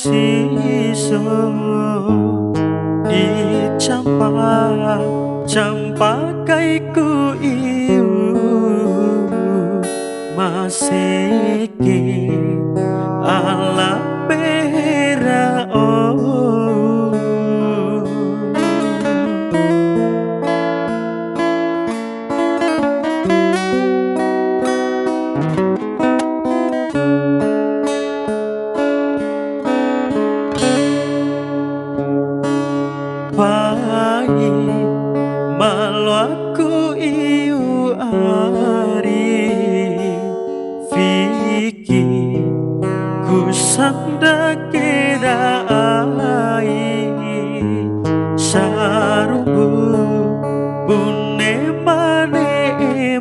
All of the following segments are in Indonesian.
siso dicampak campakaiku iu maseke ala pera pai malu aku iu ari Fiki ku sanda kira ai sarumbu bune mane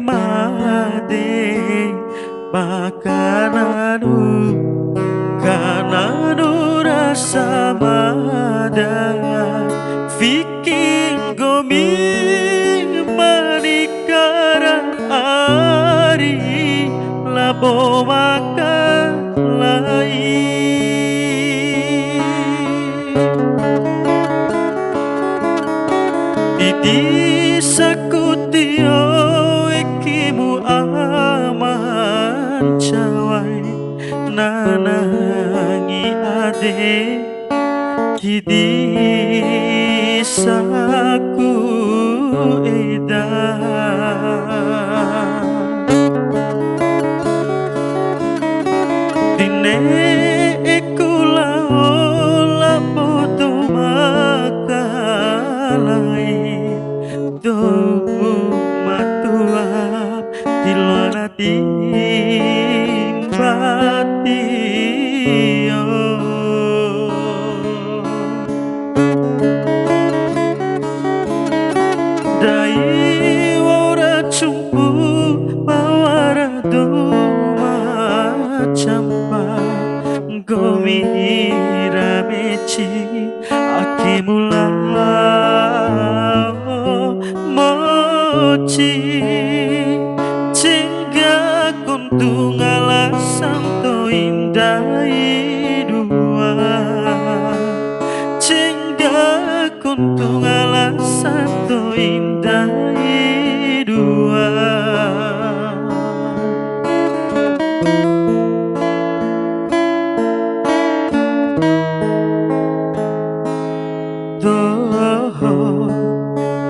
made makananu kananu rasa mada Viking gomi manikara ari labo makan lai Didi sakutio ikimu aman cawai nanangi ade Didi saku edan Dine ekula ola poto makalai Do matua dilona timbatio Dai ora cumpu mawara do macampa Gomira meci akimula mochi Cingga kuntung alasan to indah dua Cingga kuntung alasan to indah dua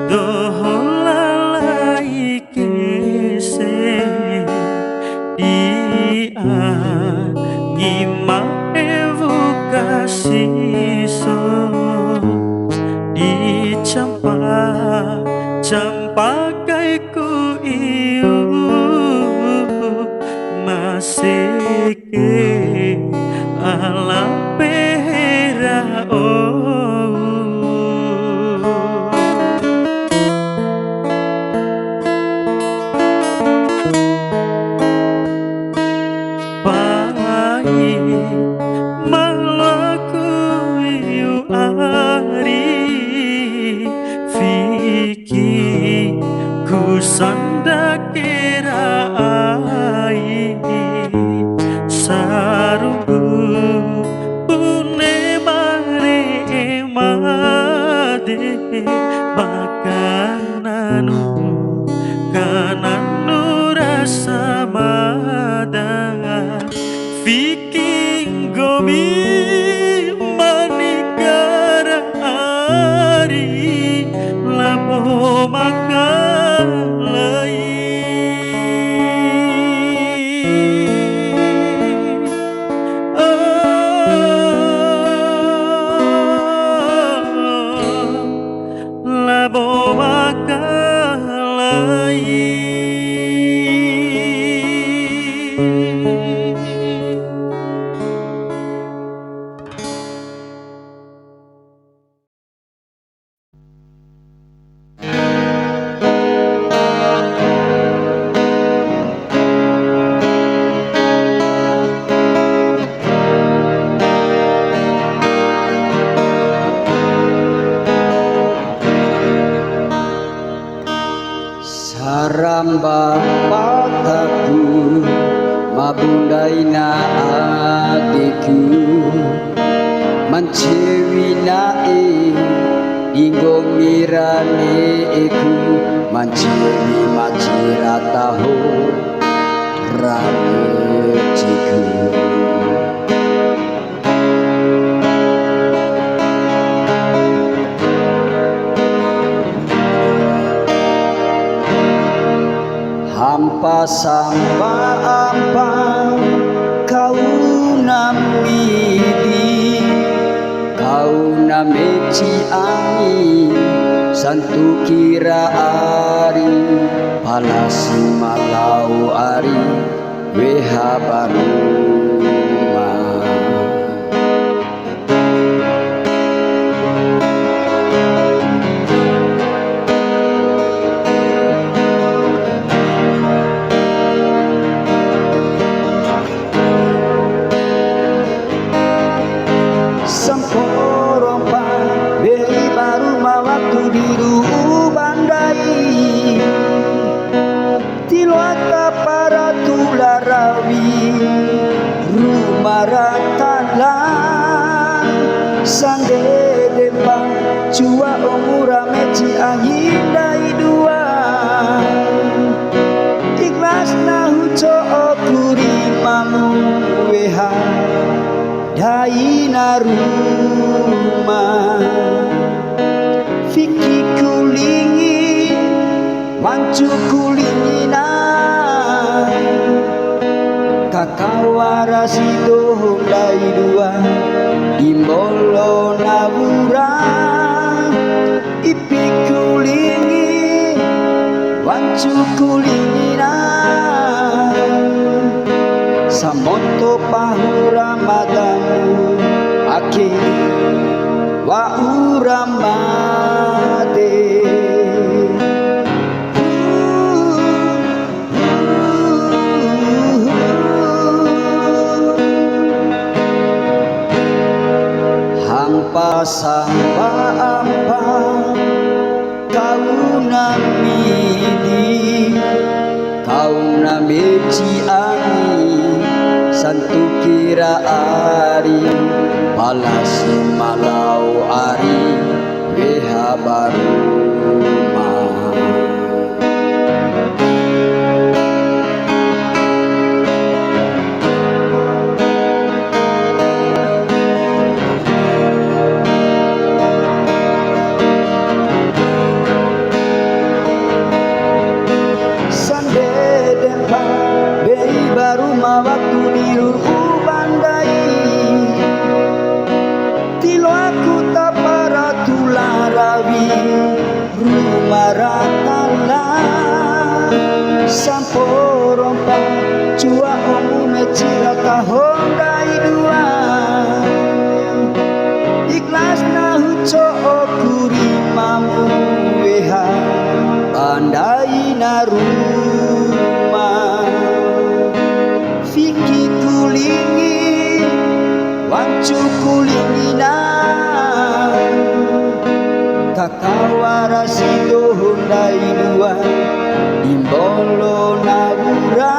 Doho lalai kese dia ngima evokasi so dicampak campakaiku iu maseke ala pera pai malu aku iu ari Fiki ku sanda kira ai sarumbu pune mare made makananu kananu rasa mada Viking gomi manikara ari labo makan lai labo makan lai Saramba pataku mabundaina adikku mancewinae dinggo mirane iku mancewi macirataho ramejiku hampa samba apa kau namidi kau nameci angi santu kira ari palasi malau ari weha baruma semporompa beli baru waktu biru bandai tilwata para tularawi rumah ratalan sande dempang cua umura meci ahindai dua ikhlas nahuco okuri mamu weha daina rumah fiki kulingi wancu kulingina kakawara sido dai dua imbolo nabura ipi kulingi wancu kulingina samonto pahura madamu ake wa uramade hampa samba apa kau namidi kau nameci ani santu kira ari palasi malau ari weha baruma sande dempa bei baruma waktu biru bandai tilo aku tak para tularawi rumah ratala samporompa cua omu mecira kahondai dua ikhlas nahuco okuri mamu weha andai naruma fiki kulingi wancu kulingina kakawara sido hundai dua imbolo nabura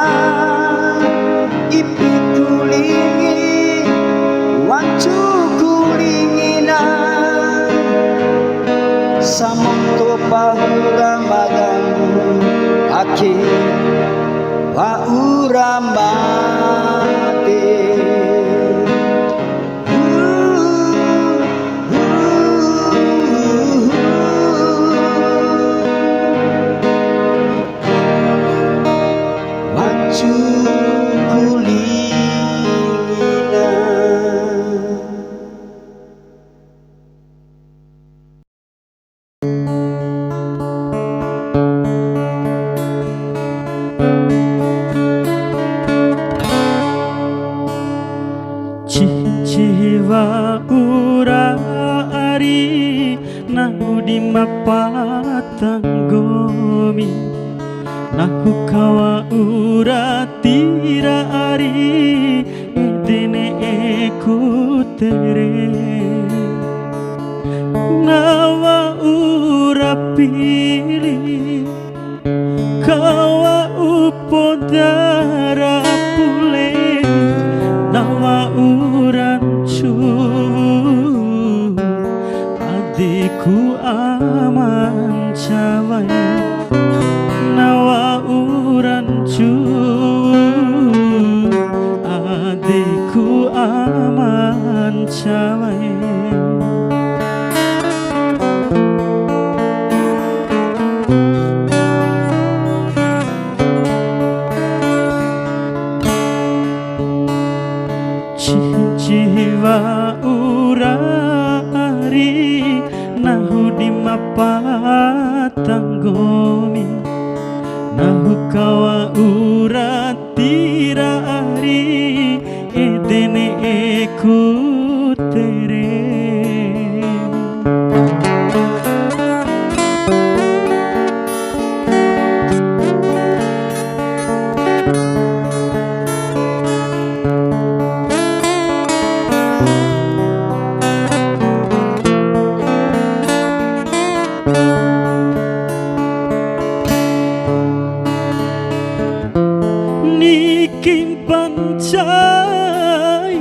ipi kulingi wancu kulingina samonto pahura madamu ake wa uramate wancu kulingina Jiwa ura ari nahu di mapatanggomi nahu kawa ura tira ari idene ekutere nawa ura pili kawa upodara pule nawa uran cuy mancu adikku aman cawe. Jiwa urari nahu di mapatanggomi nahu kawa uratira ari edene eku tere. Niking pancai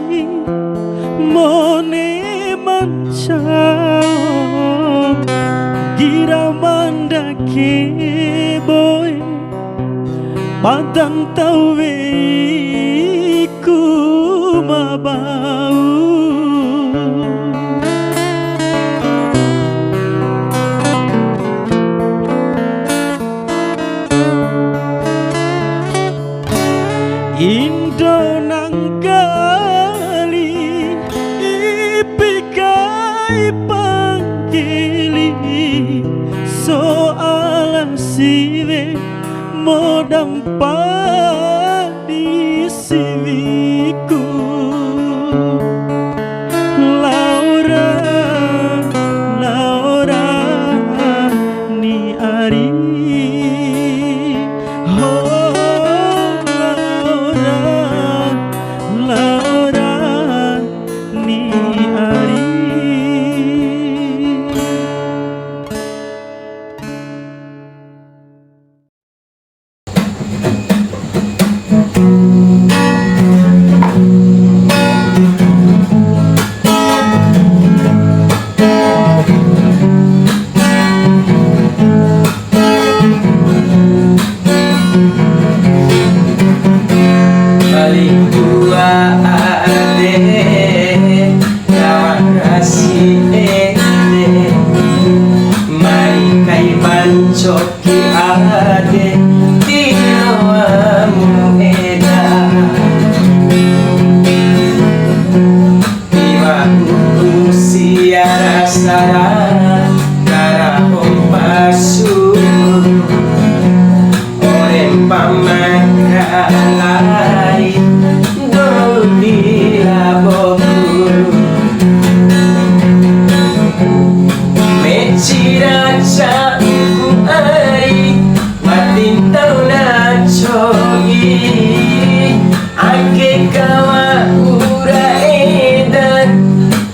mone mancao gira mandake boy padang tawe ku mabau. Indo nanggali ipikai panggili soal siwe modang padi siwiku. Laura, Laura ni ari Choki ade tiawamu eda tiwa usia rasara kara ompasu orem pamakalai dodi laboku meciraca ake kawa ura edan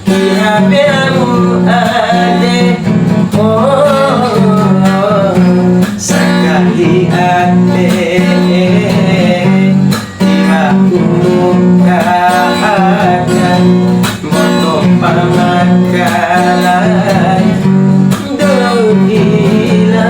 kihabiamu ade sakali ade kihamukakan moto pamakalan dogila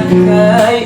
kaya